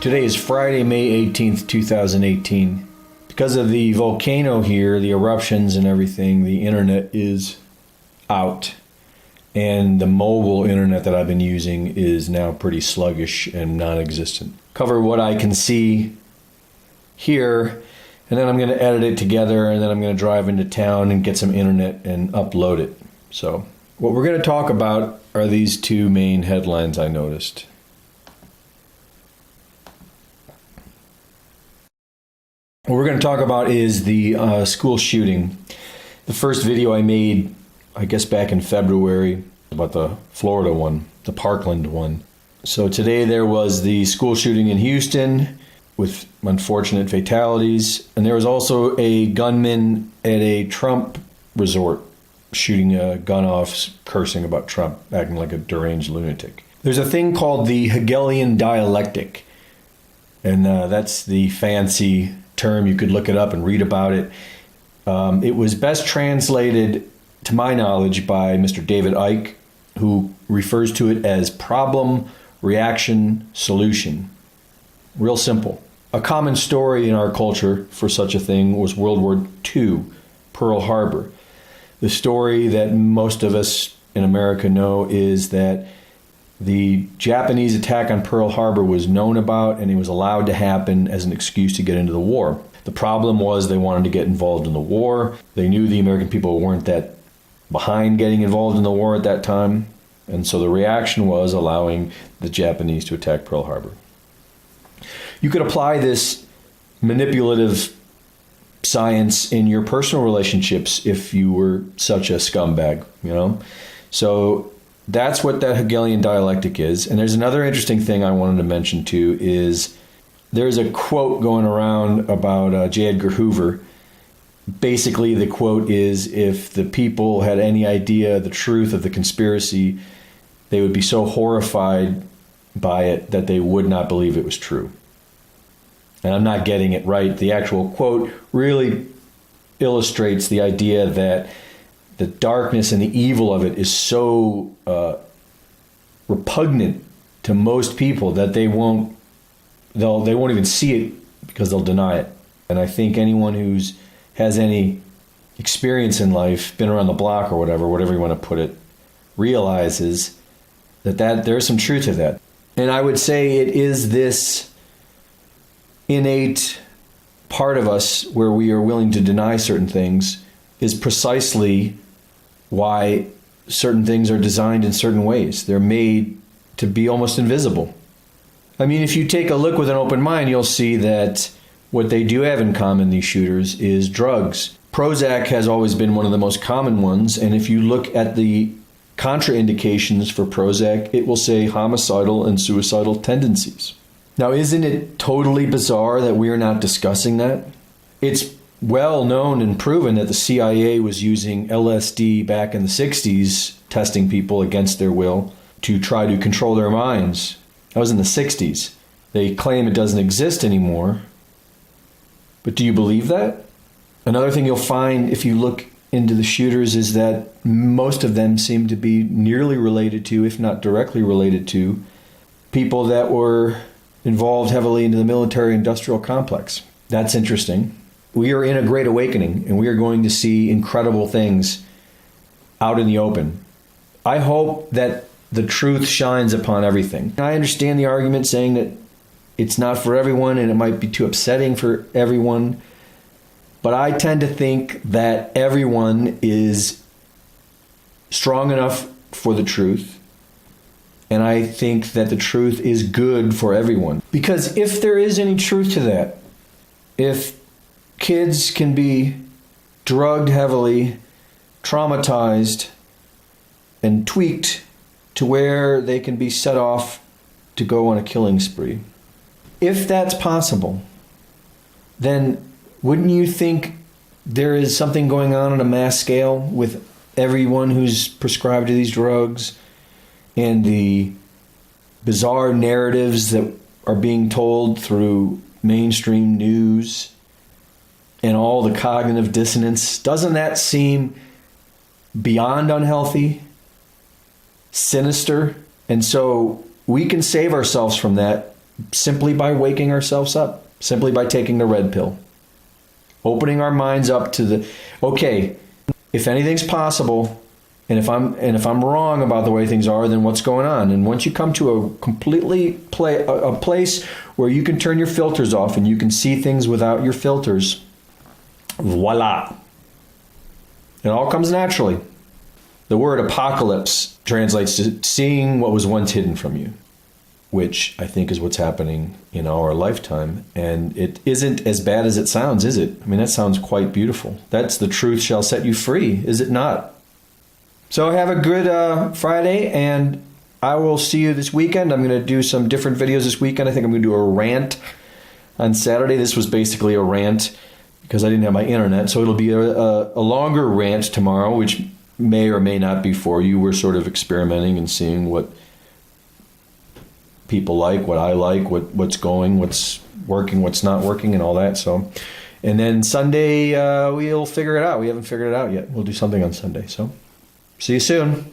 Today is Friday, May 18th, 2018. Because of the volcano here, the eruptions and everything, the internet is out. And the mobile internet that I've been using is now pretty sluggish and non-existent. Cover what I can see here, and then I'm going to edit it together, and then I'm going to drive into town and get some internet and upload it. So what we're going to talk about are these two main headlines I noticed. What we're going to talk about is the school shooting. The first video I made, I guess back in February, about the Florida one, the Parkland one. So today there was the school shooting in Houston with unfortunate fatalities. And there was also a gunman at a Trump resort shooting a gun off, cursing about Trump, acting like a deranged lunatic. There's a thing called the Hegelian dialectic. And that's the fancy term. You could look it up and read about it. It was best translated, to my knowledge, by Mr. David Icke, who refers to it as problem, reaction, solution. Real simple. A common story in our culture for such a thing was World War II, Pearl Harbor. The story that most of us in America know is that the Japanese attack on Pearl Harbor was known about, and it was allowed to happen as an excuse to get into the war. The problem was they wanted to get involved in the war. They knew the American people weren't that behind getting involved in the war at that time, and so the reaction was allowing the Japanese to attack Pearl Harbor. You could apply this manipulative science in your personal relationships if you were such a scumbag, you know? So that's what that Hegelian dialectic is. And there's another interesting thing I wanted to mention too, is there's a quote going around about J. Edgar Hoover. Basically, the quote is, if the people had any idea the truth of the conspiracy, they would be so horrified by it that they would not believe it was true. And I'm not getting it right. The actual quote really illustrates the idea that the darkness and the evil of it is so repugnant to most people that they won't even see it because they'll deny it. And I think anyone has any experience in life, been around the block or whatever you want to put it, realizes that there's some truth to that. And I would say it is this innate part of us where we are willing to deny certain things is precisely why certain things are designed in certain ways. They're made to be almost invisible. I mean, if you take a look with an open mind, you'll see that what they do have in common, these shooters, is drugs. Prozac has always been one of the most common ones, and if you look at the contraindications for Prozac, it will say homicidal and suicidal tendencies. Now, isn't it totally bizarre that we are not discussing that? It's well known and proven that the CIA was using LSD back in the 60s, testing people against their will to try to control their minds. That was in the 60s. They claim it doesn't exist anymore. But do you believe that? Another thing you'll find if you look into the shooters is that most of them seem to be nearly related to, if not directly related to, people that were involved heavily into the military-industrial complex. That's interesting. We are in a great awakening, and we are going to see incredible things out in the open. I hope that the truth shines upon everything. I understand the argument saying that it's not for everyone and it might be too upsetting for everyone, but I tend to think that everyone is strong enough for the truth, and I think that the truth is good for everyone. Because if there is any truth to that, if kids can be drugged heavily, traumatized, and tweaked to where they can be set off to go on a killing spree, if that's possible, then wouldn't you think there is something going on a mass scale with everyone who's prescribed to these drugs and the bizarre narratives that are being told through mainstream news and all the cognitive dissonance? Doesn't that seem beyond unhealthy, sinister? And so we can save ourselves from that simply by waking ourselves up, simply by taking the red pill, opening our minds up to the, okay, if anything's possible, and if I'm wrong about the way things are, then what's going on? And once you come to a a place where you can turn your filters off and you can see things without your filters, voila. It all comes naturally. The word apocalypse translates to seeing what was once hidden from you, which I think is what's happening in our lifetime. And it isn't as bad as it sounds, is it? I mean, that sounds quite beautiful. That's the truth shall set you free, is it not? So have a good Friday, and I will see you this weekend. I'm going to do some different videos this weekend. I think I'm going to do a rant on Saturday. This was basically a rant because I didn't have my internet. So it'll be a longer rant tomorrow, which may or may not be for you. We're sort of experimenting and seeing what people like, what I like, what's going, what's working, what's not working, and all that. So, and then Sunday we'll figure it out. We haven't figured it out yet. We'll do something on Sunday. So see you soon.